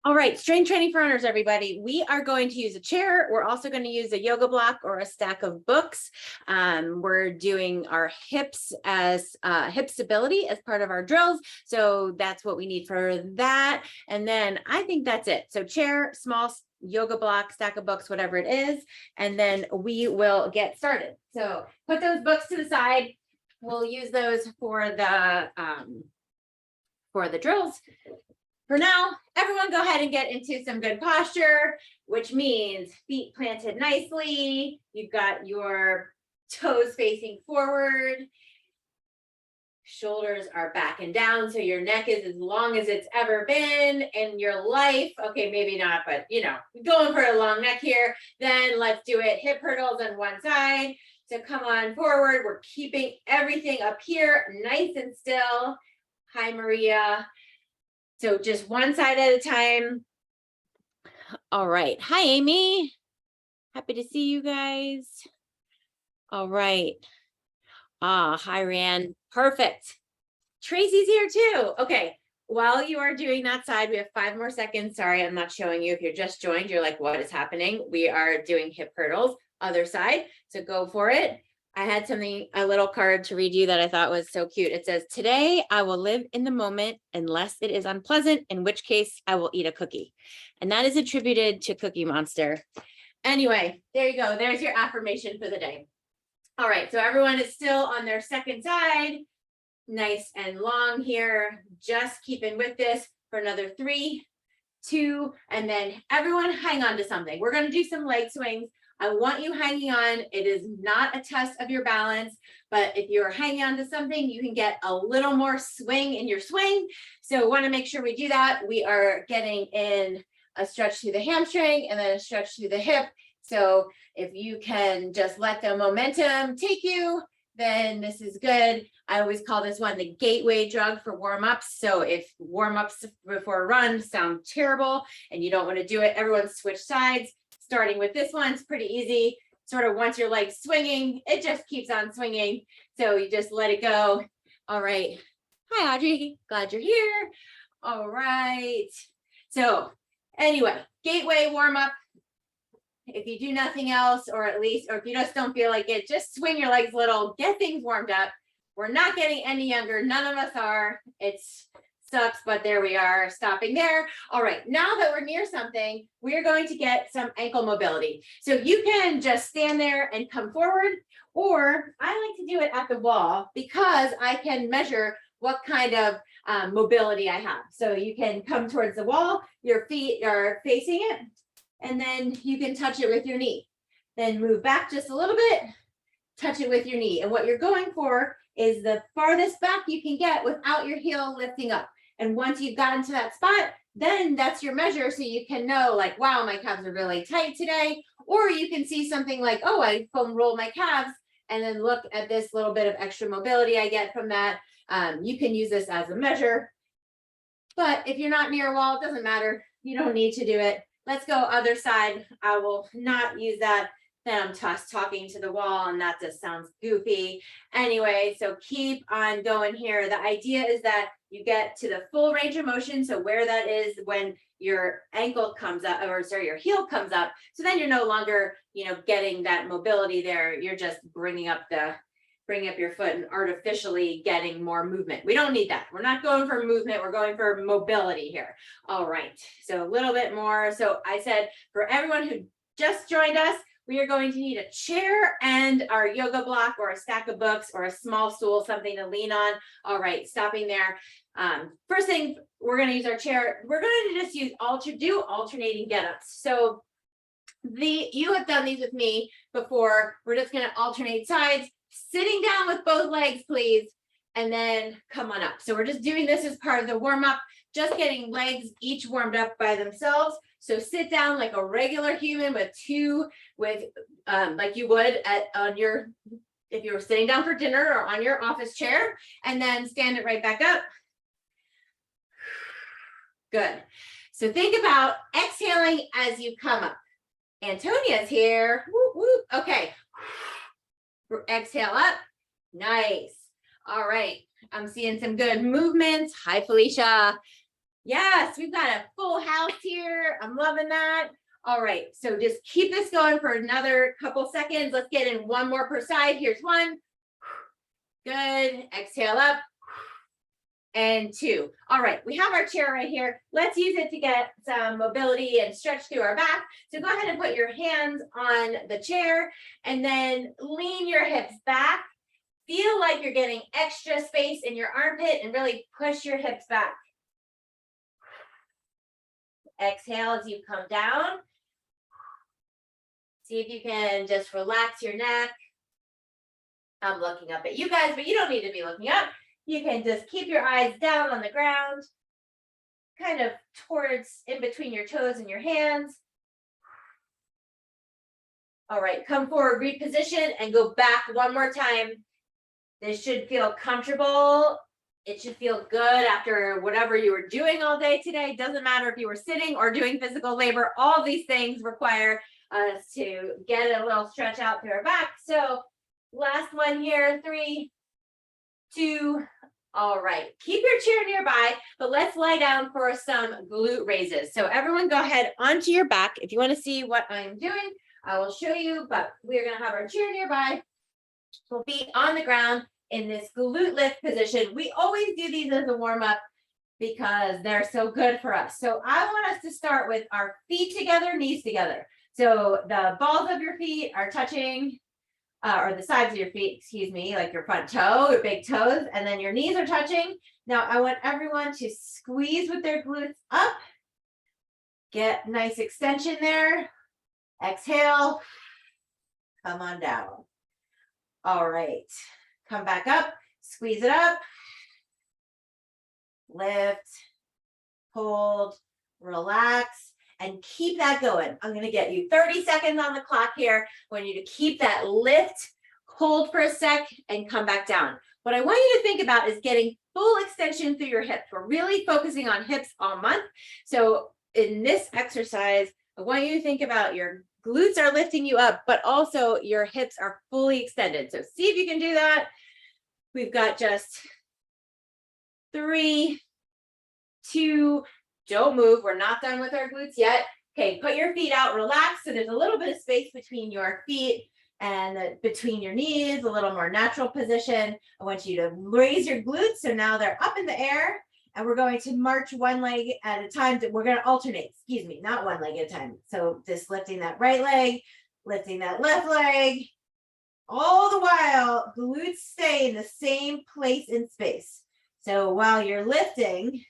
All right, strength training for runners, everybody. We are going to use a chair. We're also going to use a yoga block or a stack of books. We're doing our hips as hip stability as part of our drills. So that's what we need for that. And then I think that's it. So chair, small yoga block, stack of books, whatever it is. And then we will get started. So put those books to the side. We'll use those for the drills. For now, everyone go ahead and get into some good posture, which means feet planted nicely. You've got your toes facing forward. Shoulders are back and down, so your neck is as long as it's ever been in your life. Okay, maybe not, but going for a long neck here. Then let's do it. Hip hurdles on one side. So come on forward. We're keeping everything up here nice and still. Hi, Maria. So just one side at a time. All right. Hi, Amy. Happy to see you guys. All right. Hi, Rand. Perfect. Tracy's here too. Okay. While you are doing that side, we have 5 more seconds. Sorry, I'm not showing you. If you're just joined, you're like, what is happening? We are doing hip hurdles, other side. So go for it. I had a little card to read you that I thought was so cute. It says, today I will live in the moment unless it is unpleasant, in which case I will eat a cookie. And that is attributed to Cookie Monster. Anyway, there you go. There's your affirmation for the day. All right, so everyone is still on their second side. Nice and long here. Just keeping with this for another 3, 2, and then everyone hang on to something. We're going to do some leg swings. I want you hanging on. It is not a test of your balance, but if you're hanging on to something, you can get a little more swing in your swing. So want to make sure we do that. We are getting in a stretch through the hamstring and then a stretch through the hip. So if you can just let the momentum take you, then this is good. I always call this one the gateway drug for warm-ups. So if warm-ups before a run sound terrible and you don't want to do it, everyone switch sides. Starting with this one, it's pretty easy. Sort of once your leg's swinging, it just keeps on swinging. So you just let it go. All right. Hi, Audrey. Glad you're here. All right. So anyway, gateway warm-up. If you do nothing else, or if you just don't feel like it, just swing your legs a little, get things warmed up. We're not getting any younger. None of us are. It's sucks, but there we are, stopping there. All right, now that we're near something, we're going to get some ankle mobility. So you can just stand there and come forward, or I like to do it at the wall because I can measure what kind of mobility I have. So you can come towards the wall, your feet are facing it, and then you can touch it with your knee. Then move back just a little bit, touch it with your knee. And what you're going for is the farthest back you can get without your heel lifting up. And once you've gotten to that spot, then that's your measure. So you can know like, wow, my calves are really tight today. Or you can see something like, oh, I foam roll my calves, and then look at this little bit of extra mobility I get from that. You can use this as a measure. But if you're not near a wall, it doesn't matter. You don't need to do it. Let's go other side. I will not use that. Then I'm just talking to the wall, and that just sounds goofy. Anyway, so keep on going here. The idea is that you get to the full range of motion. So where that is when your ankle comes up, or sorry, your heel comes up. So then you're no longer, getting that mobility there. You're just bringing up your foot and artificially getting more movement. We don't need that. We're not going for movement. We're going for mobility here. All right. So a little bit more. So I said for everyone who just joined us, we are going to need a chair and our yoga block or a stack of books or a small stool, something to lean on. All right, stopping there. First thing, we're going to use our chair. We're going to just use alternating get-ups. So you have done these with me before. We're just going to alternate sides, sitting down with both legs, please, and then come on up. So we're just doing this as part of the warm-up, just getting legs each warmed up by themselves. So sit down like a regular human like you would if you were sitting down for dinner or on your office chair, and then stand it right back up. Good. So think about exhaling as you come up. Antonia's here. Whoop, whoop. Okay. Exhale up. Nice. All right. I'm seeing some good movements. Hi, Felicia. Yes, we've got a full house here. I'm loving that. All right, so just keep this going for another couple seconds. Let's get in one more per side. Here's one. Good. Exhale up. And two. All right, we have our chair right here. Let's use it to get some mobility and stretch through our back. So go ahead and put your hands on the chair and then lean your hips back. Feel like you're getting extra space in your armpit and really push your hips back. Exhale as you come down. See if you can just relax your neck. I'm looking up at you guys, but you don't need to be looking up. You can just keep your eyes down on the ground, kind of towards in between your toes and your hands. All right, come forward, reposition, and go back one more time. This should feel comfortable. It should feel good after whatever you were doing all day today. Doesn't matter if you were sitting or doing physical labor. All these things require us to get a little stretch out through our back. So last one here, 3, 2. All right, keep your chair nearby, but let's lie down for some glute raises. So everyone go ahead onto your back. If you want to see what I'm doing, I will show you, but we're going to have our chair nearby. We'll be on the ground in this glute lift position. We always do these as a warm-up because they're so good for us. So I want us to start with our feet together, knees together. So the balls of your feet are touching, or the sides of your feet, excuse me, like your front toe, your big toes, and then your knees are touching. Now I want everyone to squeeze with their glutes up. Get nice extension there. Exhale. Come on down. All right. Come back up. Squeeze it up. Lift. Hold. Relax. And keep that going. I'm going to get you 30 seconds on the clock here. I want you to keep that lift, hold for a sec, and come back down. What I want you to think about is getting full extension through your hips. We're really focusing on hips all month. So in this exercise, I want you to think about your glutes are lifting you up, but also your hips are fully extended. So see if you can do that. We've got just 3, 2, don't move. We're not done with our glutes yet. Okay, put your feet out, relax. So there's a little bit of space between your feet and between your knees, a little more natural position. I want you to raise your glutes. So now they're up in the air and we're going to march one leg at a time. We're going to alternate, excuse me, not one leg at a time. So just lifting that right leg, lifting that left leg. All the while, glutes stay in the same place in space. So while you're lifting,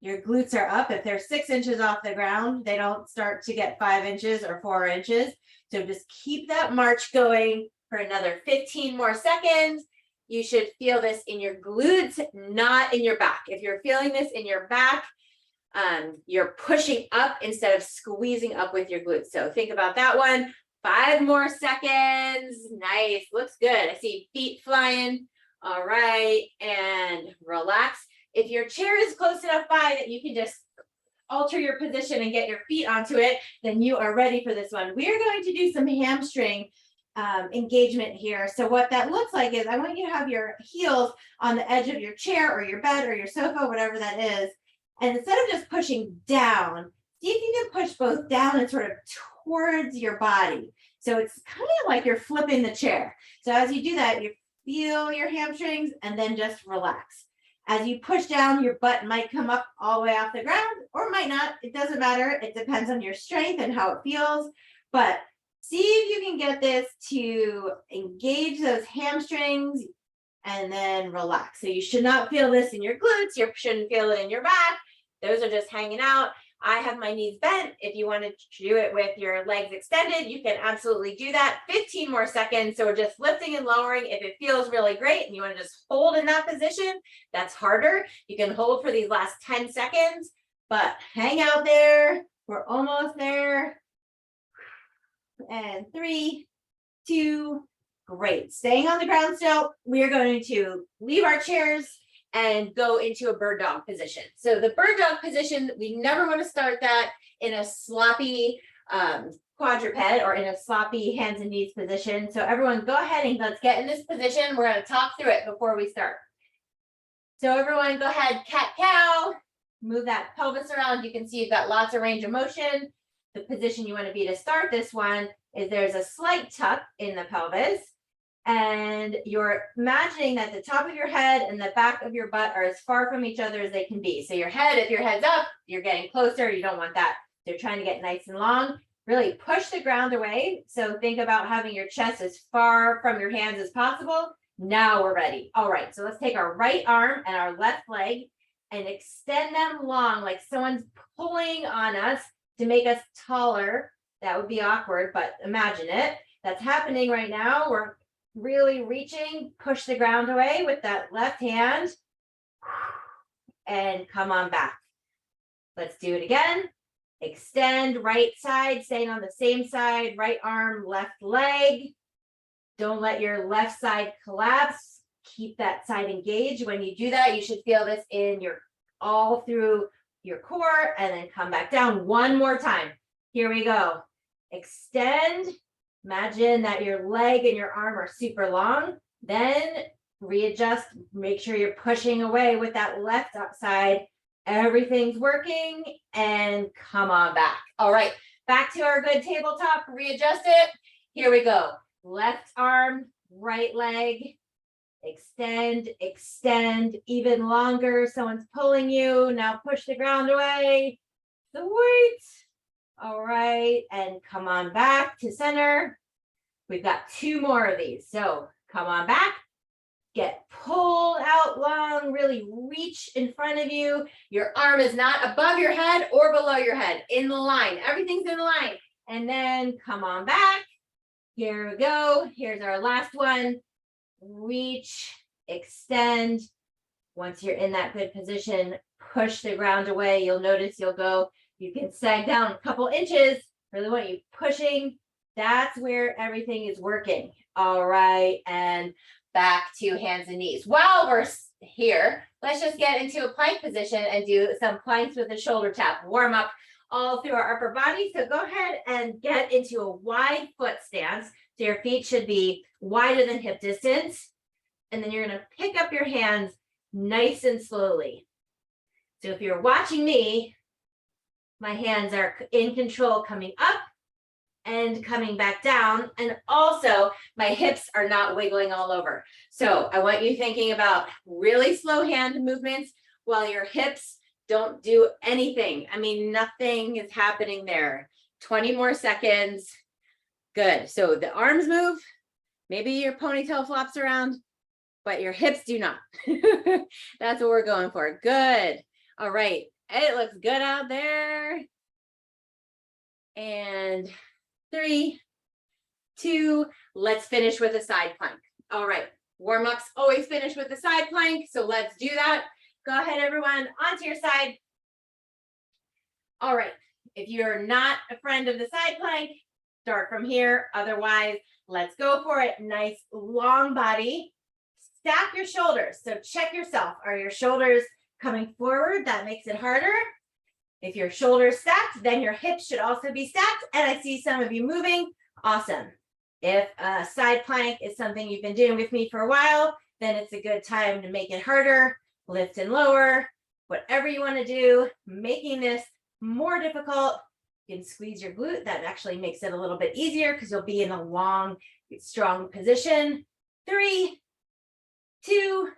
your glutes are up. If they're 6 inches off the ground, they don't start to get 5 inches or 4 inches. So just keep that march going for another 15 more seconds. You should feel this in your glutes, not in your back. If you're feeling this in your back, you're pushing up instead of squeezing up with your glutes. So think about that one. 5 more seconds. Nice. Looks good. I see feet flying. All right. And relax. If your chair is close enough by that you can just alter your position and get your feet onto it, then you are ready for this one. We are going to do some hamstring engagement here. So what that looks like is I want you to have your heels on the edge of your chair or your bed or your sofa, whatever that is. And instead of just pushing down, see if you can push both down and sort of towards your body. So it's kind of like you're flipping the chair. So as you do that, you feel your hamstrings and then just relax. As you push down, your butt might come up all the way off the ground or might not. It doesn't matter. It depends on your strength and how it feels. But see if you can get this to engage those hamstrings and then relax. So you should not feel this in your glutes. You shouldn't feel it in your back. Those are just hanging out. I have my knees bent. If you want to do it with your legs extended, you can absolutely do that. 15 more seconds. So we're just lifting and lowering. If it feels really great and you want to just hold in that position, that's harder. You can hold for these last 10 seconds, but hang out there. We're almost there. And 3, 2, great. Staying on the ground still. We are going to leave our chairs and go into a bird dog position. So the bird dog position, we never want to start that in a sloppy quadruped or in a sloppy hands and knees position. So everyone go ahead and let's get in this position. We're going to talk through it before we start. So everyone go ahead, cat cow. Move that pelvis around. You can see you've got lots of range of motion. The position you want to be to start this one is there's a slight tuck in the pelvis. And you're imagining that the top of your head and the back of your butt are as far from each other as they can be. So your head, if your head's up, you're getting closer. You don't want that. They're trying to get nice and long. Really push the ground away. So think about having your chest as far from your hands as possible. Now we're ready. All right, so let's take our right arm and our left leg and extend them long, like someone's pulling on us to make us taller. That would be awkward, but imagine it. That's happening right now. We're really reaching, push the ground away with that left hand and come on back. Let's do it again. Extend right side, staying on the same side, right arm, left leg. Don't let your left side collapse. Keep that side engaged. When you do that, you should feel this in your all through your core and then come back down one more time. Here we go. Extend. Imagine that your leg and your arm are super long. Then readjust. Make sure you're pushing away with that left side. Everything's working and come on back. All right, back to our good tabletop. Readjust it. Here we go. Left arm, right leg. Extend, extend, even longer. Someone's pulling you. Now push the ground away. The weight. All right, and come on back to center. We've got 2 more of these. So come on back. Get pulled out long, really reach in front of you. Your arm is not above your head or below your head, in the line. Everything's in the line. And then come on back. Here we go. Here's our last one. Reach, extend. Once you're in that good position, push the ground away. You'll notice you can sag down a couple inches. Really want you pushing. That's where everything is working. All right. And back to hands and knees. While we're here, let's just get into a plank position and do some planks with a shoulder tap. Warm up all through our upper body. So go ahead and get into a wide foot stance. So your feet should be wider than hip distance. And then you're going to pick up your hands nice and slowly. So if you're watching me, my hands are in control coming up and coming back down. And also my hips are not wiggling all over. So I want you thinking about really slow hand movements while your hips don't do anything. I mean, nothing is happening there. 20 more seconds. Good. So the arms move. Maybe your ponytail flops around, but your hips do not. That's what we're going for. Good. All right. It looks good out there. And 3, 2, let's finish with a side plank. All right, warm-ups always finish with a side plank, so let's do that. Go ahead, everyone, onto your side. All right, if you're not a friend of the side plank, start from here. Otherwise, let's go for it. Nice long body. Stack your shoulders. So check yourself. Are your shoulders coming forward? That makes it harder. If your shoulders stacked, then your hips should also be stacked. And I see some of you moving. Awesome. If a side plank is something you've been doing with me for a while, then it's a good time to make it harder, lift and lower, whatever you want to do, making this more difficult. You can squeeze your glute. That actually makes it a little bit easier because you'll be in a long, strong position. 3, 2,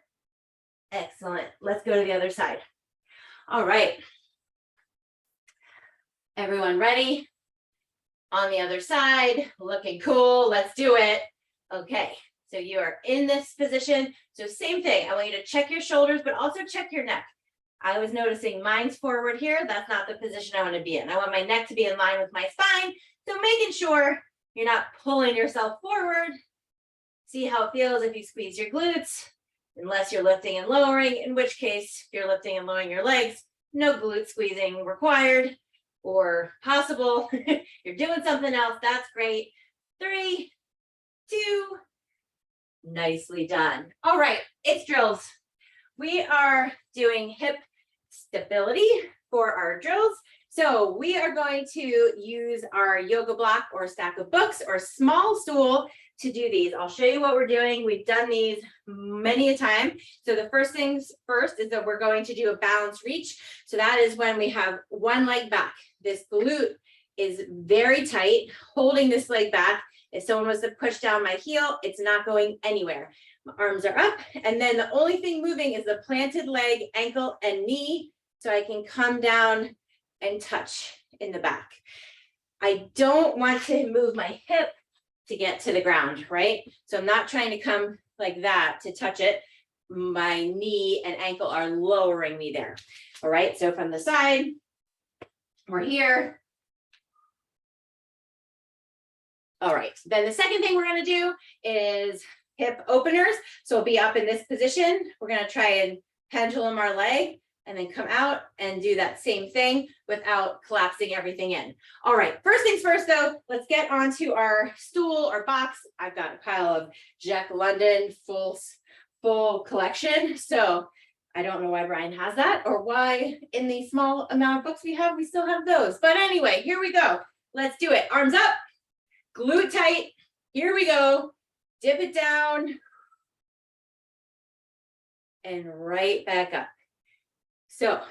excellent. Let's go to the other side. All right. Everyone ready? On the other side, looking cool. Let's do it. Okay, so you are in this position. So same thing. I want you to check your shoulders, but also check your neck. I was noticing mine's forward here. That's not the position I want to be in. I want my neck to be in line with my spine. So making sure you're not pulling yourself forward. See how it feels if you squeeze your glutes, unless you're lifting and lowering, in which case, if you're lifting and lowering your legs, no glute squeezing required. Or possible, you're doing something else, that's great. 3, 2, nicely done. All right, it's drills. We are doing hip stability for our drills. So we are going to use our yoga block or stack of books or small stool to do these. I'll show you what we're doing. We've done these many a time. So the first things first is that we're going to do a balance reach. So that is when we have one leg back. This glute is very tight, holding this leg back. If someone was to push down my heel, it's not going anywhere. My arms are up, and then the only thing moving is the planted leg, ankle, and knee. So I can come down and touch in the back. I don't want to move my hip to get to the ground, right? So I'm not trying to come like that to touch it. My knee and ankle are lowering me there. All right, so from the side, we're here. All right, then the second thing we're gonna do is hip openers. So we'll be up in this position. We're gonna try and pendulum our leg and then come out and do that same thing without collapsing everything in. All right, first things first though, let's get onto our stool or box. I've got a pile of Jack London full collection. So I don't know why Brian has that or why in the small amount of books we have, we still have those. But anyway, here we go. Let's do it. Arms up, glute tight. Here we go. Dip it down and right back up. So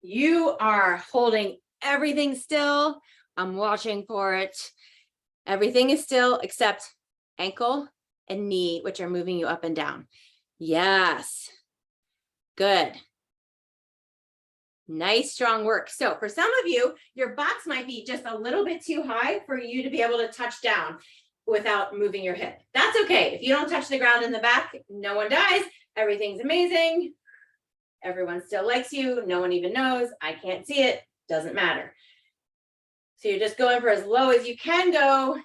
you are holding everything still. I'm watching for it. Everything is still except ankle and knee, which are moving you up and down. Yes. Good. Nice, strong work. So for some of you, your box might be just a little bit too high for you to be able to touch down without moving your hip. That's okay. If you don't touch the ground in the back, no one dies. Everything's amazing. Everyone still likes you. No one even knows. I can't see it. Doesn't matter. So you're just going for as low as you can go.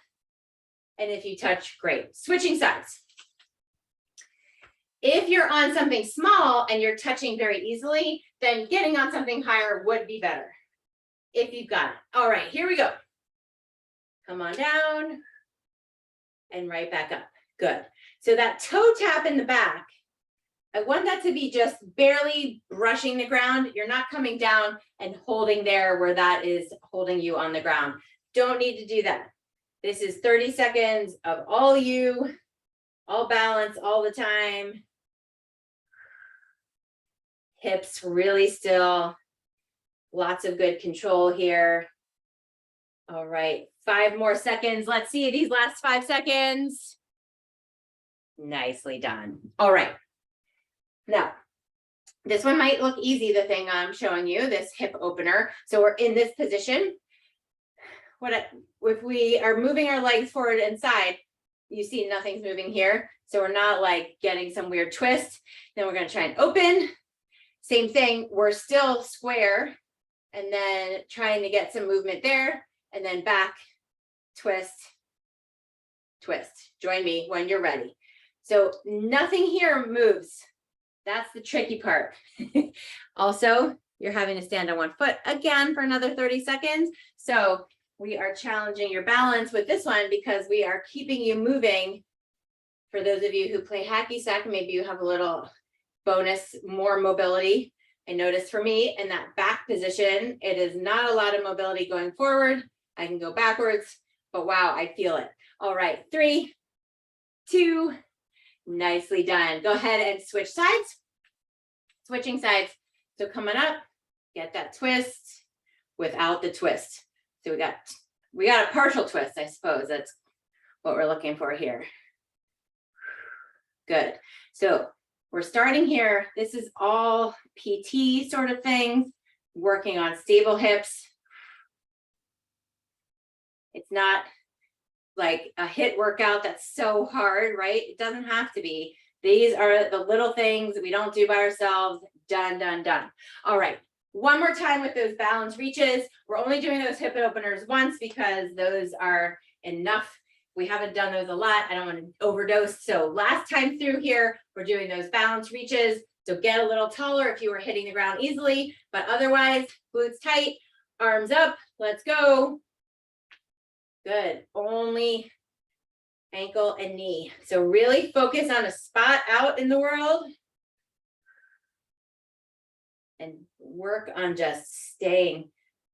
And if you touch, great. Switching sides. If you're on something small and you're touching very easily, then getting on something higher would be better. If you've got it. All right, here we go. Come on down and right back up. Good. So that toe tap in the back, I want that to be just barely brushing the ground. You're not coming down and holding there where that is holding you on the ground. Don't need to do that. This is 30 seconds of all you, all balance all the time. Hips really still. Lots of good control here. All right, 5 more seconds. Let's see these last 5 seconds. Nicely done. All right. Now, this one might look easy, the thing I'm showing you, this hip opener. So we're in this position. If we are moving our legs forward and side, you see nothing's moving here. So we're not like getting some weird twist. Then we're going to try and open. Same thing, we're still square and then trying to get some movement there and then back, twist, twist. Join me when you're ready. So nothing here moves. That's the tricky part. Also, you're having to stand on one foot again for another 30 seconds. So we are challenging your balance with this one because we are keeping you moving. For those of you who play hacky sack, maybe you have a little bonus, more mobility. I noticed for me in that back position, it is not a lot of mobility going forward. I can go backwards, but wow, I feel it. All right, 3, 2, nicely done. Go ahead and switch sides. Switching sides. So coming up, get that twist without the twist. So we got a partial twist, I suppose. That's what we're looking for here. Good. So we're starting here. This is all PT sort of things, working on stable hips. It's not like a HIIT workout that's so hard, right? It doesn't have to be. These are the little things that we don't do by ourselves. Done, done, done. All right. One more time with those balance reaches. We're only doing those hip openers once because those are enough. We haven't done those a lot. I don't want to overdose. So last time through here, we're doing those balance reaches. So get a little taller if you were hitting the ground easily, but otherwise glutes tight, arms up. Let's go. Good. Only ankle and knee. So really focus on a spot out in the world and work on just staying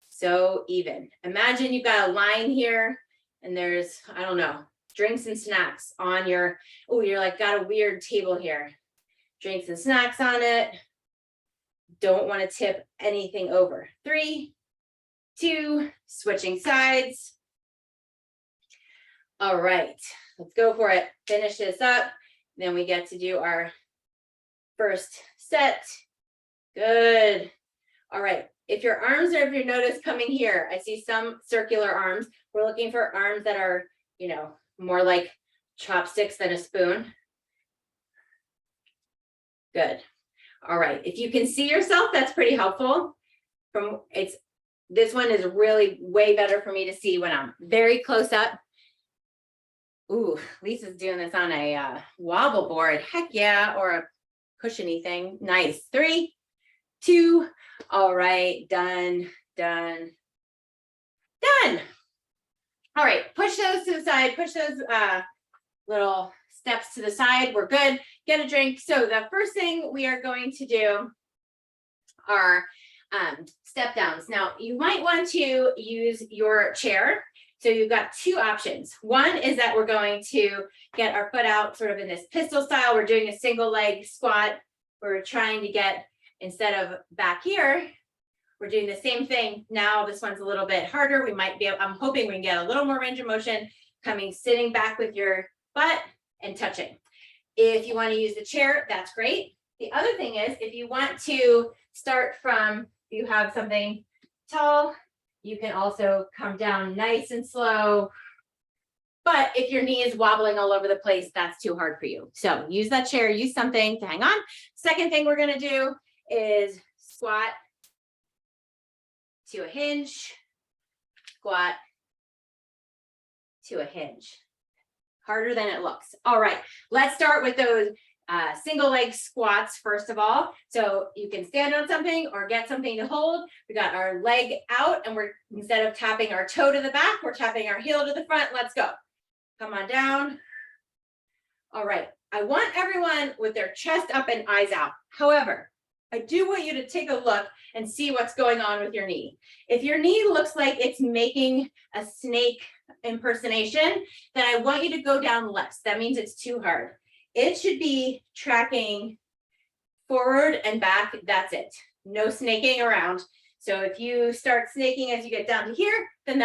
so even. Imagine you've got a line here and there's, I don't know, drinks and snacks on your, oh, you're like, got a weird table here. Drinks and snacks on it. Don't want to tip anything over. 3, 2, switching sides. All right, let's go for it. Finish this up. Then we get to do our first set. Good. All right. If your arms are, if you notice coming here, I see some circular arms. We're looking for arms that are, you know, more like chopsticks than a spoon. Good. All right. If you can see yourself, that's pretty helpful. This one is really way better for me to see when I'm very close up. Ooh, Lisa's doing this on a wobble board. Heck yeah. Or a cushiony thing. Nice. 3, 2. All right. Done. Done. Done. All right. Push those to the side. Push those little steps to the side. We're good. Get a drink. So the first thing we are going to do are step downs. Now you might want to use your chair. So you've got 2 options. One is that we're going to get our foot out sort of in this pistol style. We're doing a single leg squat. We're trying to get, instead of back here, we're doing the same thing. Now this one's a little bit harder. We might be, I'm hoping we can get a little more range of motion coming, sitting back with your butt and touching. If you want to use the chair, that's great. The other thing is, if you want to start from, you have something tall, you can also come down nice and slow. But if your knee is wobbling all over the place, that's too hard for you. So use that chair, use something to hang on. Second thing we're going to do is squat to a hinge, squat to a hinge. Harder than it looks. All right, let's start with those single leg squats first of all. So you can stand on something or get something to hold. We got our leg out and we're, instead of tapping our toe to the back, we're tapping our heel to the front. Let's go. Come on down. All right, I want everyone with their chest up and eyes out. However, I do want you to take a look and see what's going on with your knee. If your knee looks like it's making a snake impersonation, then I want you to go down less. That means it's too hard. It should be tracking forward and back. That's it. No snaking around. So if you start snaking as you get down to here, then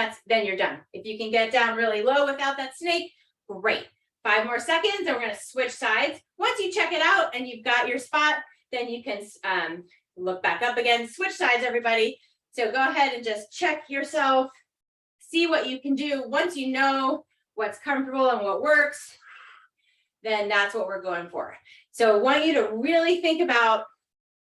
you're done. If you can get down really low without that snake, great. 5 more seconds and we're going to switch sides. Once you check it out and you've got your spot, then you can look back up again, switch sides, everybody. So go ahead and just check yourself, see what you can do. Once you know what's comfortable and what works, then that's what we're going for. So I want you to really think about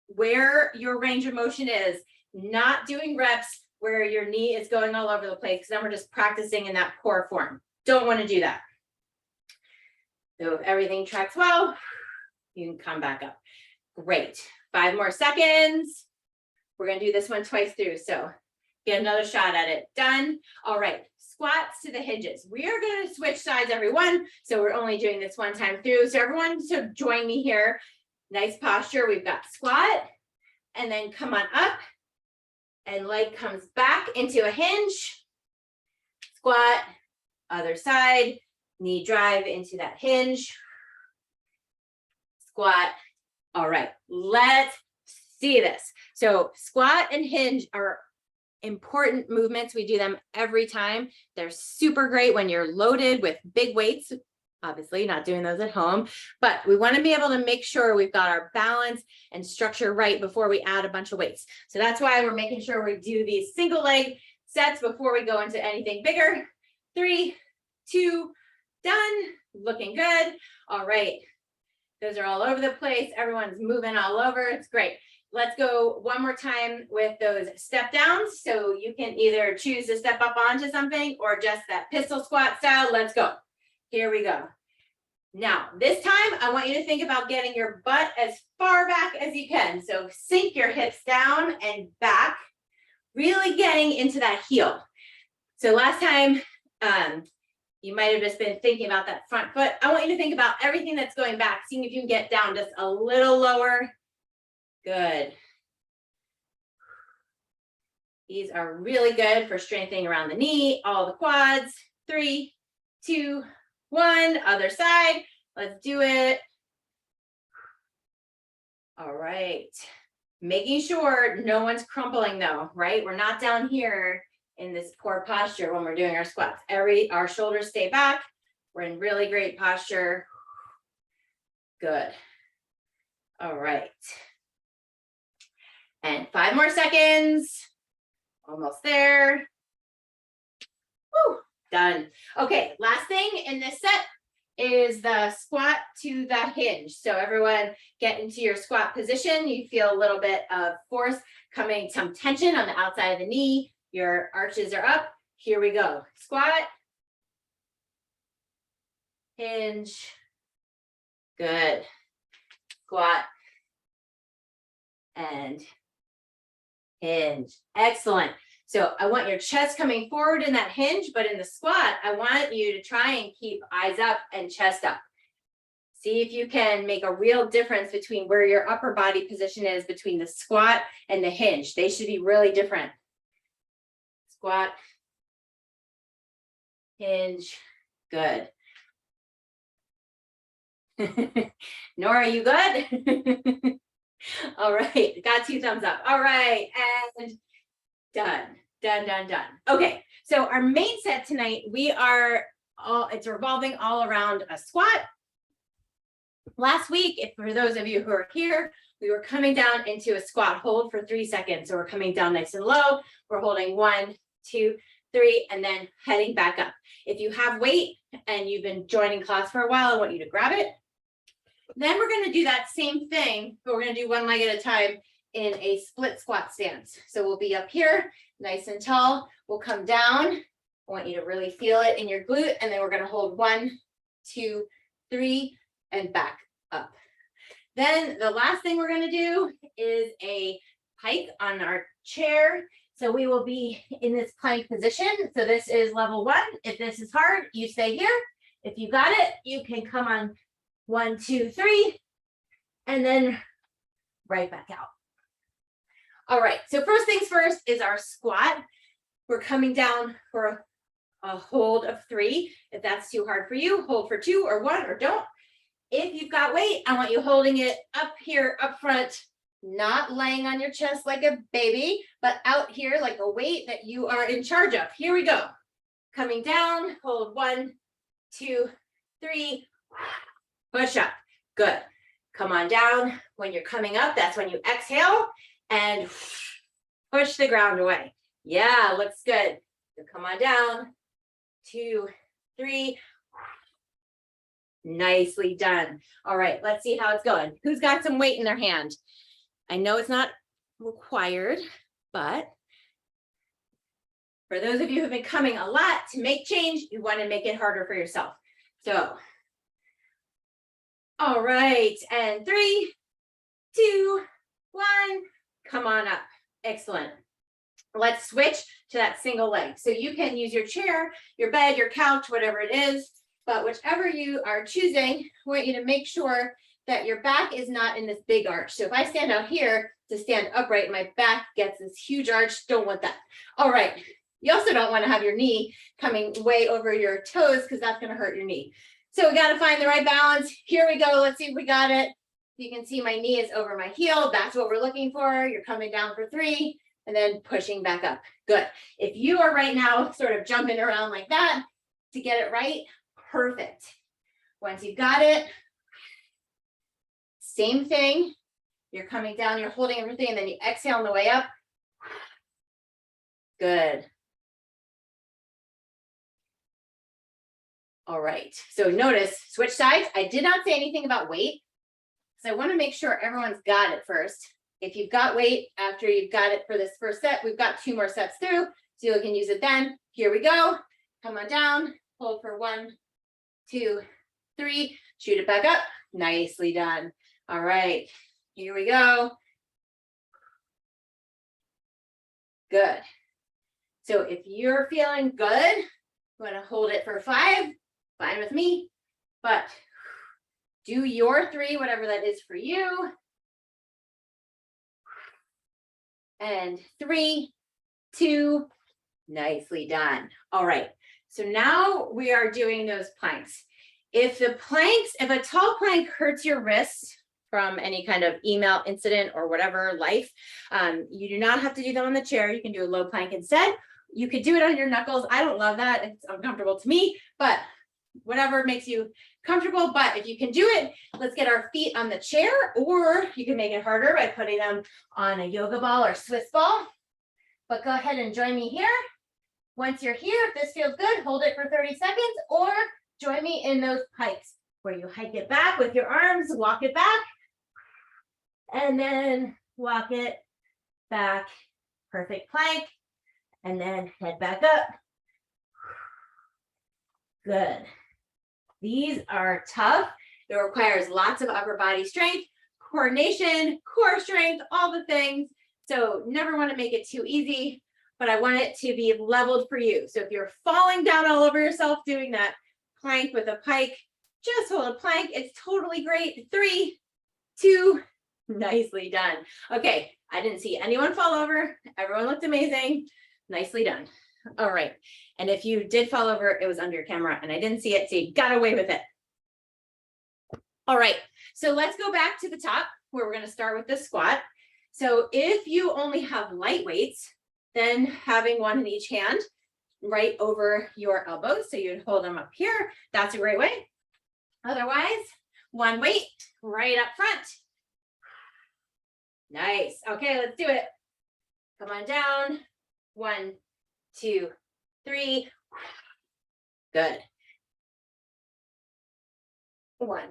where your range of motion is, not doing reps where your knee is going all over the place, because then we're just practicing in that core form. Don't want to do that. So if everything tracks well, you can come back up. Great. 5 more seconds. We're going to do this one twice through. So get another shot at it. Done. All right. Squats to the hinges. We are going to switch sides, everyone. So we're only doing this one time through. So everyone, so join me here. Nice posture. We've got squat and then come on up and leg comes back into a hinge. Squat, other side, knee drive into that hinge. Squat. All right, let's see this. So squat and hinge are important movements. We do them every time. They're super great when you're loaded with big weights. Obviously not doing those at home, but we want to be able to make sure we've got our balance and structure right before we add a bunch of weights. So that's why we're making sure we do these single leg sets before we go into anything bigger. 3, 2, done. Looking good. All right. Those are all over the place. Everyone's moving all over. It's great. Let's go one more time with those step downs. So you can either choose to step up onto something or just that pistol squat style. Let's go. Here we go. Now, this time I want you to think about getting your butt as far back as you can. So sink your hips down and back, really getting into that heel. So last time, you might have just been thinking about that front foot. I want you to think about everything that's going back, seeing if you can get down just a little lower. Good. These are really good for strengthening around the knee, all the quads. 3, 2, one, other side. Let's do it. All right. Making sure no one's crumpling though, right? We're not down here in this poor posture when we're doing our squats. Our shoulders stay back. We're in really great posture. Good. All right. And 5 more seconds. Almost there. Woo, done. Okay, last thing in this set is the squat to the hinge. So everyone get into your squat position. You feel a little bit of force coming, some tension on the outside of the knee. Your arches are up. Here we go. Squat. Hinge. Good. Squat. And hinge. Excellent. So I want your chest coming forward in that hinge, but in the squat, I want you to try and keep eyes up and chest up. See if you can make a real difference between where your upper body position is between the squat and the hinge. They should be really different. Squat, hinge, good. Nora, you good? All right, got 2 thumbs up. All right, and done. Okay, so our main set tonight, it's revolving all around a squat. Last week, for those of you who are here, we were coming down into a squat hold for 3 seconds. So we're coming down nice and low. We're holding 1, 2, 3, and then heading back up. If you have weight and you've been joining class for a while, I want you to grab it. Then we're going to do that same thing, but we're going to do one leg at a time in a split squat stance. So we'll be up here, nice and tall. We'll come down. I want you to really feel it in your glute. And then we're going to hold 1, 2, 3, and back up. Then the last thing we're going to do is a pike on our chair. So we will be in this plank position. So this is level 1. If this is hard, you stay here. If you got it, you can come on 1, 2, 3, and then right back out. All right, so first things first is our squat. We're coming down for a hold of 3. If that's too hard for you, hold for 2 or 1 or don't. If you've got weight, I want you holding it up here, up front, not laying on your chest like a baby, but out here like a weight that you are in charge of. Here we go. Coming down, hold 1, 2, 3, push up. Good. Come on down. When you're coming up, that's when you exhale and push the ground away. Yeah, looks good. So come on down. 2, 3. Nicely done. All right, let's see how it's going. Who's got some weight in their hand? I know it's not required, but for those of you who've been coming a lot to make change, you want to make it harder for yourself. So, all right, and 3, 2, 1, come on up. Excellent. Let's switch to that single leg. So you can use your chair, your bed, your couch, whatever it is, but whichever you are choosing, I want you to make sure that your back is not in this big arch. So if I stand out here to stand upright, my back gets this huge arch. Don't want that. All right. You also don't want to have your knee coming way over your toes because that's going to hurt your knee. So we got to find the right balance. Here we go. Let's see if we got it. You can see my knee is over my heel. That's what we're looking for. You're coming down for 3 and then pushing back up. Good. If you are right now sort of jumping around like that to get it right, perfect. Once you've got it, same thing. You're coming down, you're holding everything, and then you exhale on the way up. Good. All right. So notice, switch sides. I did not say anything about weight. So I want to make sure everyone's got it first. If you've got weight after you've got it for this first set, we've got 2 more sets through, so you can use it then. Here we go. Come on down, hold for 1, 2, 3, shoot it back up. Nicely done. All right, here we go. Good. So if you're feeling good, you want to hold it for 5, fine with me, but do your 3, whatever that is for you. And 3, 2, nicely done. All right, so now we are doing those planks. If a tall plank hurts your wrists from any kind of email incident or whatever life, you do not have to do that on the chair. You can do a low plank instead. You could do it on your knuckles. I don't love that. It's uncomfortable to me, but whatever makes you comfortable. But if you can do it, let's get our feet on the chair, or you can make it harder by putting them on a yoga ball or Swiss ball. But go ahead and join me here. Once you're here, if this feels good, hold it for 30 seconds, or join me in those hikes where you hike it back with your arms, walk it back, and then walk it back. Perfect plank. And then head back up. Good. These are tough. It requires lots of upper body strength, coordination, core strength, all the things. So never want to make it too easy, but I want it to be leveled for you. So if you're falling down all over yourself doing that plank with a pike, just hold a plank. It's totally great. 3, 2, nicely done. Okay, I didn't see anyone fall over. Everyone looked amazing. Nicely done. All right. And if you did fall over, it was under your camera and I didn't see it, so you got away with it. All right. So let's go back to the top where we're going to start with the squat. So if you only have light weights, then having one in each hand right over your elbows. So you'd hold them up here. That's a great way. Otherwise, one weight right up front. Nice. Okay, let's do it. Come on down. 1, 2, 3. Good. 1,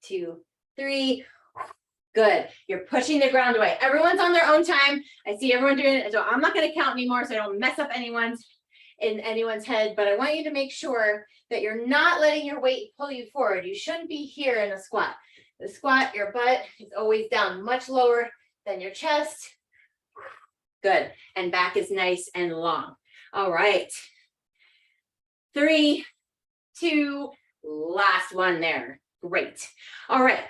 2, 3. Good. You're pushing the ground away. Everyone's on their own time. I see everyone doing it. So I'm not going to count anymore so I don't mess up anyone's head, but I want you to make sure that you're not letting your weight pull you forward. You shouldn't be here in a squat. The squat, your butt is always down much lower than your chest. Good. And back is nice and long. All right. 3, 2, last one there. Great. All right.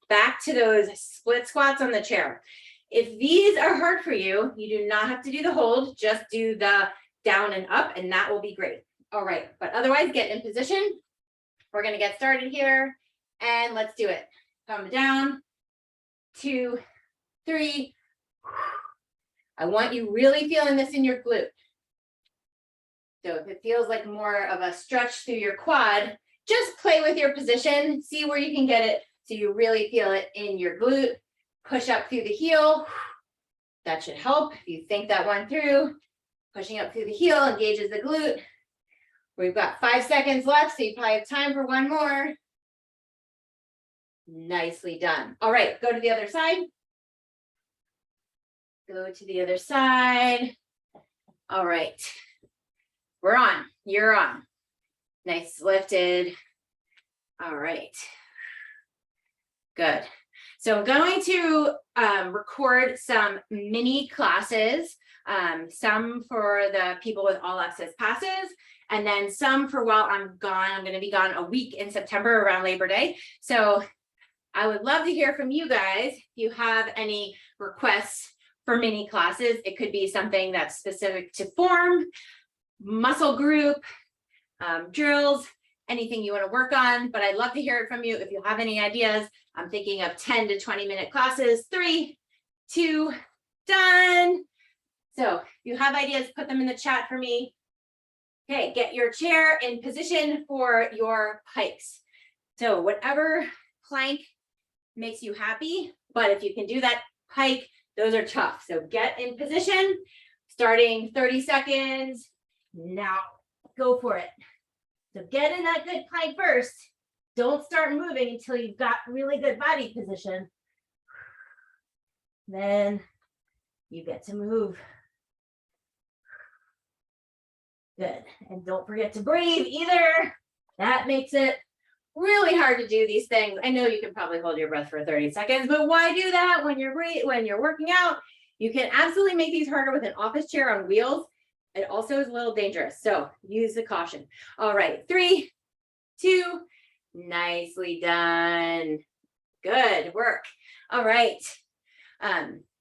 Back to those split squats on the chair. If these are hard for you, you do not have to do the hold, just do the down and up, and that will be great. All right. But otherwise, get in position. We're going to get started here, and let's do it. Come down. 2, 3. I want you really feeling this in your glute. So if it feels like more of a stretch through your quad, just play with your position, see where you can get it so you really feel it in your glute. Push up through the heel. That should help. If you think that one through, pushing up through the heel engages the glute. We've got 5 seconds left, so you probably have time for one more. Nicely done. All right, go to the other side. Go to the other side. All right. We're on. You're on. Nice lifted. All right. Good. So I'm going to record some mini classes, some for the people with all access passes, and then some for while I'm gone. I'm going to be gone a week in September around Labor Day. So I would love to hear from you guys. If you have any requests for mini classes, it could be something that's specific to form, muscle group, drills, anything you want to work on, but I'd love to hear it from you. If you have any ideas, I'm thinking of 10 to 20 minute classes. 3, 2, done. So if you have ideas, put them in the chat for me. Okay, get your chair in position for your hikes. So whatever plank makes you happy, but if you can do that hike, those are tough. So get in position, starting 30 seconds. Now go for it. So get in that good plank first. Don't start moving until you've got really good body position. Then you get to move. Good. And don't forget to breathe either. That makes it really hard to do these things. I know you can probably hold your breath for 30 seconds, but why do that when you're working out? You can absolutely make these harder with an office chair on wheels. It also is a little dangerous, so use the caution. All right, 3, 2, nicely done. Good work. All right.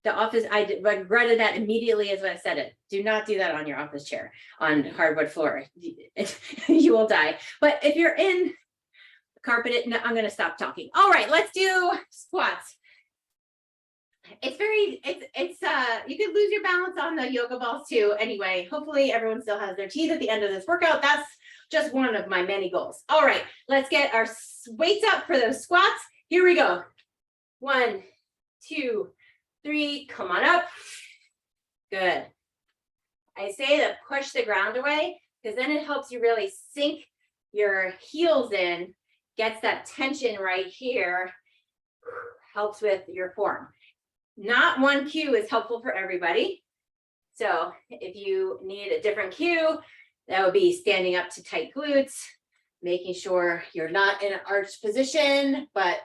The office, I regretted that immediately as I said it. Do not do that on your office chair on hardwood floor. You will die. But if you're in carpet it. No, I'm going to stop talking. All right, let's do squats. It's you could lose your balance on the yoga balls too. Anyway, hopefully everyone still has their teeth at the end of this workout. That's just one of my many goals. All right, let's get our weights up for those squats. Here we go. 1, 2, 3, come on up. Good. I say to push the ground away because then it helps you really sink your heels in, gets that tension right here, helps with your form. Not one cue is helpful for everybody. So if you need a different cue, that would be standing up to tight glutes, making sure you're not in an arched position, but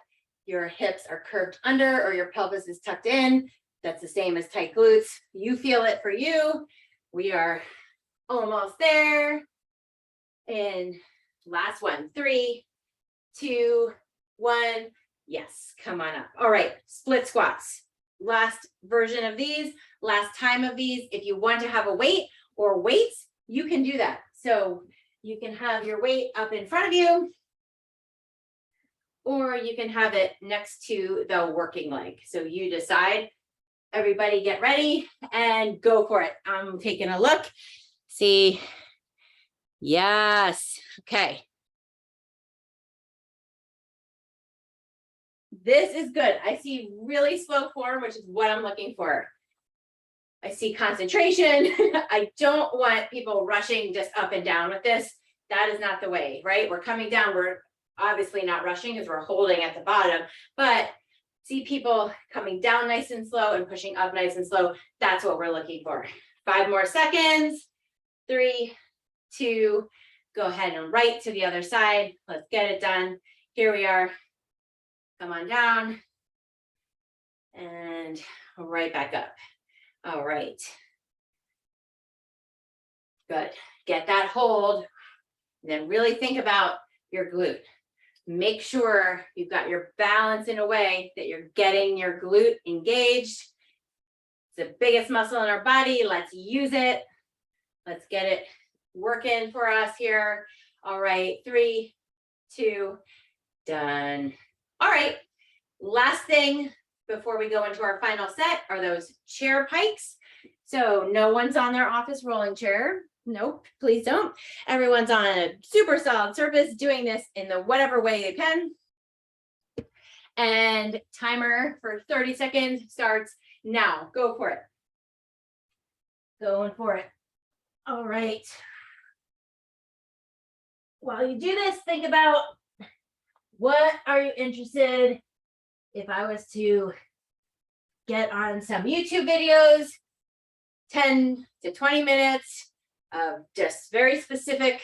your hips are curved under or your pelvis is tucked in. That's the same as tight glutes. You feel it for you. We are almost there. And last one, 3, 2, 1. Yes, come on up. All right, split squats. Last version of these, last time of these. If you want to have a weight or weights, you can do that. So you can have your weight up in front of you, or you can have it next to the working leg. So you decide. Everybody get ready and go for it. I'm taking a look. See. Yes. Okay. This is good. I see really slow form, which is what I'm looking for. I see concentration. I don't want people rushing just up and down with this. That is not the way, right? We're coming down. We're obviously not rushing because we're holding at the bottom, but see people coming down nice and slow and pushing up nice and slow. That's what we're looking for. 5 more seconds. 3, 2, go ahead and right to the other side. Let's get it done. Here we are. Come on down and right back up. All right. Good. Get that hold. And then really think about your glute. Make sure you've got your balance in a way that you're getting your glute engaged. It's the biggest muscle in our body. Let's use it. Let's get it working for us here. All right, 3, 2, done. All right, last thing before we go into our final set are those chair pikes. So no one's on their office rolling chair. Nope, please don't. Everyone's on a super solid surface doing this in the whatever way you can. And timer for 30 seconds starts now. Go for it. Going for it. All right. While you do this, think about what are you interested if I was to get on some YouTube videos, 10 to 20 minutes of just very specific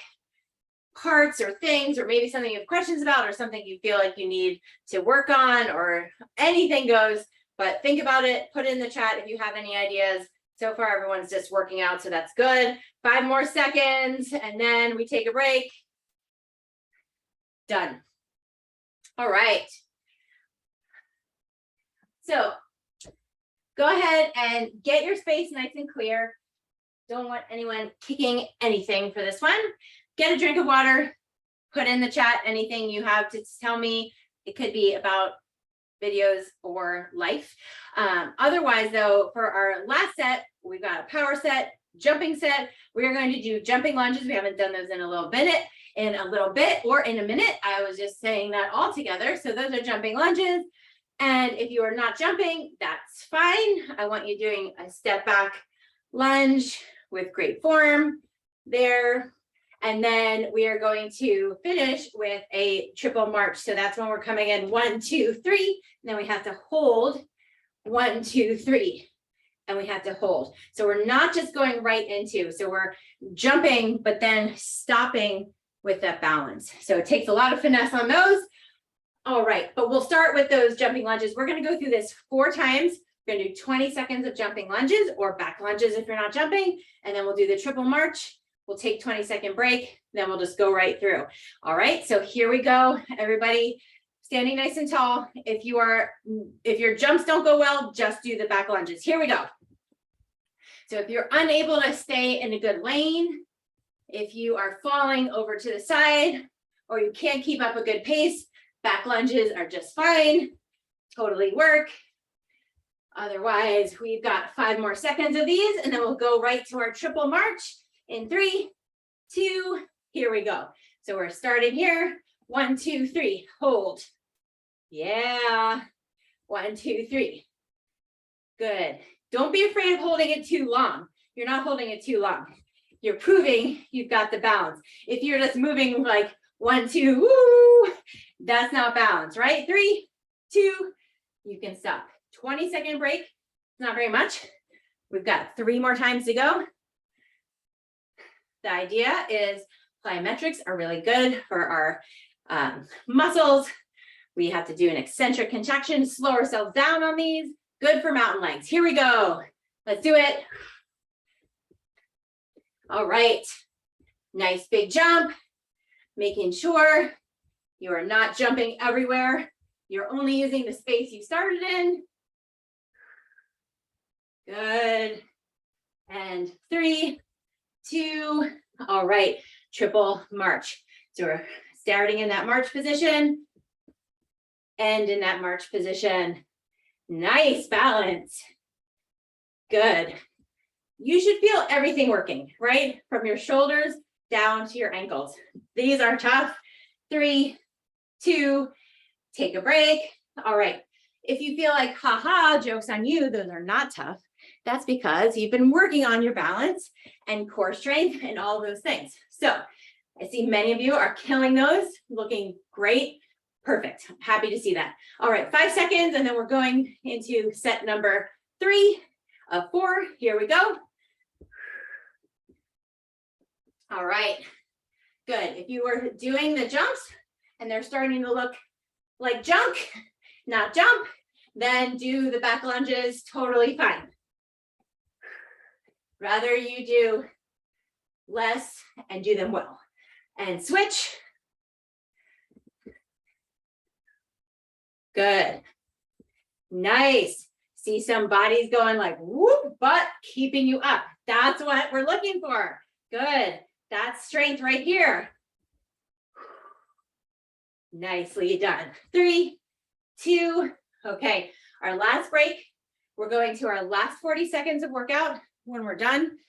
parts or things, or maybe something you have questions about or something you feel like you need to work on, or anything goes, but think about it, put it in the chat if you have any ideas. So far, everyone's just working out, so that's good. 5 more seconds, and then we take a break. Done. All right. So go ahead and get your space nice and clear. Don't want anyone kicking anything for this one. Get a drink of water, put in the chat anything you have to tell me. It could be about videos or life. Otherwise, though, for our last set, we've got a power set, jumping set. We're going to do jumping lunges. We haven't done those in a little bit or in a minute. I was just saying that all together. So those are jumping lunges. And if you are not jumping, that's fine. I want you doing a step back lunge with great form there. And then we are going to finish with a triple march. So that's when we're coming in 1, 2, 3. And then we have to hold 1, 2, 3. And we have to hold. So we're not just going right into, so we're jumping, but then stopping with that balance. So it takes a lot of finesse on those. All right, but we'll start with those jumping lunges. We're going to go through this 4 times. We're going to do 20 seconds of jumping lunges or back lunges if you're not jumping. And then we'll do the triple march. We'll take 20-second break, then we'll just go right through. All right, so here we go. Everybody standing nice and tall. If your jumps don't go well, just do the back lunges. Here we go. So if you're unable to stay in a good lane, if you are falling over to the side, or you can't keep up a good pace, back lunges are just fine, totally work. Otherwise, we've got 5 more seconds of these, and then we'll go right to our triple march in 3, 2, here we go. So we're starting here, 1, 2, 3, hold. Yeah, 1, 2, 3. Good. Don't be afraid of holding it too long. You're not holding it too long. You're proving you've got the balance. If you're just moving like 1, 2, woo, that's not balance, right? 3, 2, you can stop. 20-second break, not very much. We've got 3 more times to go. The idea is plyometrics are really good for our muscles. We have to do an eccentric contraction, slow ourselves down on these. Good for mountain legs. Here we go. Let's do it. All right. Nice big jump. Making sure you are not jumping everywhere. You're only using the space you started in. Good. And 3, 2, all right, triple march. So we're starting in that march position, end in that march position. Nice balance. Good. You should feel everything working, right? From your shoulders down to your ankles. These are tough. 3, 2, take a break. All right. If you feel like, haha, joke's on you, those are not tough. That's because you've been working on your balance and core strength and all those things. So I see many of you are killing those, looking great. Perfect. Happy to see that. All right, 5 seconds, and then we're going into set number 3 of 4. Here we go. All right, good. If you were doing the jumps and they're starting to look like junk, not jump, then do the back lunges, totally fine. Rather you do less and do them well. And switch. Good. Nice. See some bodies going like whoop, but keeping you up. That's what we're looking for. Good. That's strength right here. Nicely done. 3, 2, okay. Our last break. We're going to our last 40 seconds of workout. When we're done,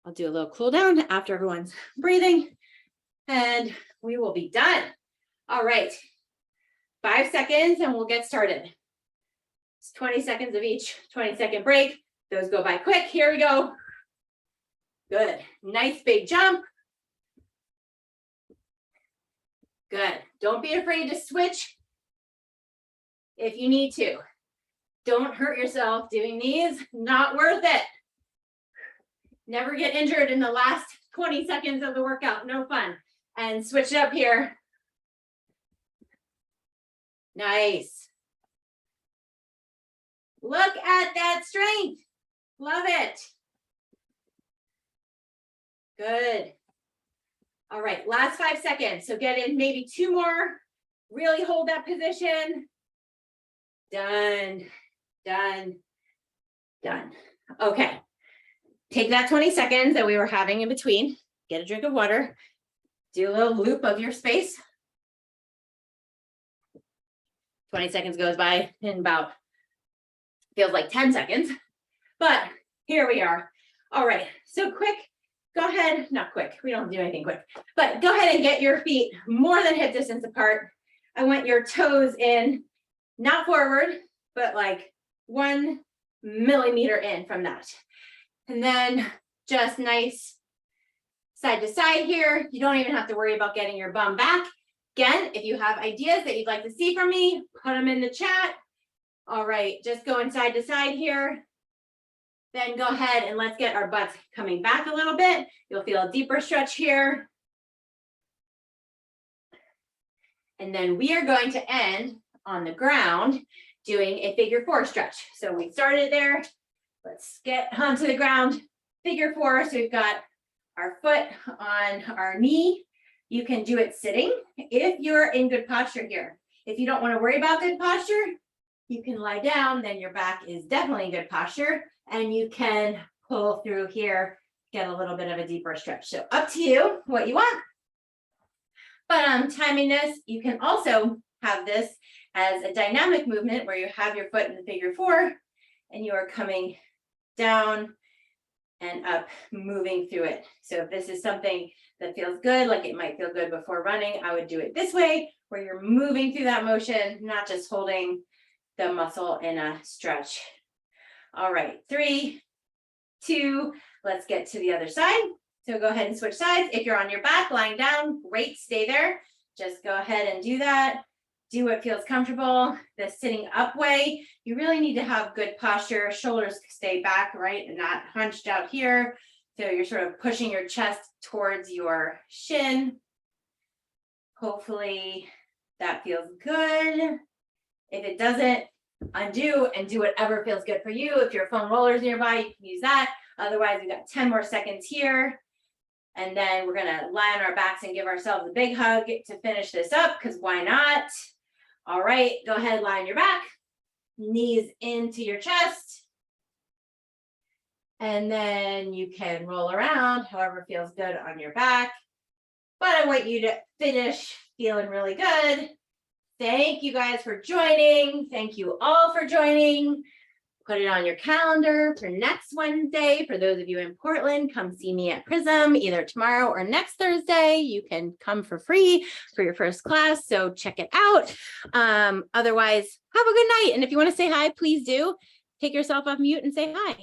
I'll do a little cool down after everyone's breathing, and we will be done. All right, 5 seconds and we'll get started. It's 20 seconds of each 20-second break. Those go by quick. Here we go. Good. Nice big jump. Good. Don't be afraid to switch if you need to. Don't hurt yourself doing these. Not worth it. Never get injured in the last 20 seconds of the workout. No fun. And switch it up here. Nice. Look at that strength. Love it. Good. All right, last 5 seconds. So get in maybe 2 more. Really hold that position. Done, done, done. Okay. Take that 20 seconds that we were having in between, get a drink of water, do a little loop of your space. 20 seconds goes by in about, feels like 10 seconds, but here we are. All right, so quick, go ahead, not quick, we don't do anything quick, but go ahead and get your feet more than hip distance apart. I want your toes in, not forward, but like 1 millimeter in from that. And then just nice side to side here. You don't even have to worry about getting your bum back. Again, if you have ideas that you'd like to see from me, put them in the chat. All right, just going side to side here. Then go ahead and let's get our butts coming back a little bit. You'll feel a deeper stretch here. And then we are going to end on the ground doing a figure 4 stretch. So we started there. Let's get onto the ground, figure 4. So we've got our foot on our knee. You can do it sitting if you're in good posture here. If you don't want to worry about good posture, you can lie down, then your back is definitely in good posture, and you can pull through here, get a little bit of a deeper stretch. So up to you what you want. But timing this, you can also have this as a dynamic movement where you have your foot in the figure 4 and you are coming down and up, moving through it. So if this is something that feels good, like it might feel good before running, I would do it this way, where you're moving through that motion, not just holding the muscle in a stretch. All right, 3, 2, let's get to the other side. So go ahead and switch sides. If you're on your back, lying down, great, stay there. Just go ahead and do that. Do what feels comfortable. The sitting up way, you really need to have good posture. Shoulders stay back, right, and not hunched out here. So you're sort of pushing your chest towards your shin. Hopefully that feels good. If it doesn't, undo and do whatever feels good for you. If your foam roller's nearby, you can use that. Otherwise, we've got 10 more seconds here. And then we're gonna lie on our backs and give ourselves a big hug to finish this up, because why not? All right, go ahead, lie on your back, knees into your chest. And then you can roll around however feels good on your back. But I want you to finish feeling really good. Thank you guys for joining. Thank you all for joining. Put it on your calendar for next Wednesday. For those of you in Portland, come see me at Prism either tomorrow or next Thursday. You can come for free for your first class, so check it out. Otherwise, have a good night. And if you want to say hi, please do. Take yourself off mute and say hi.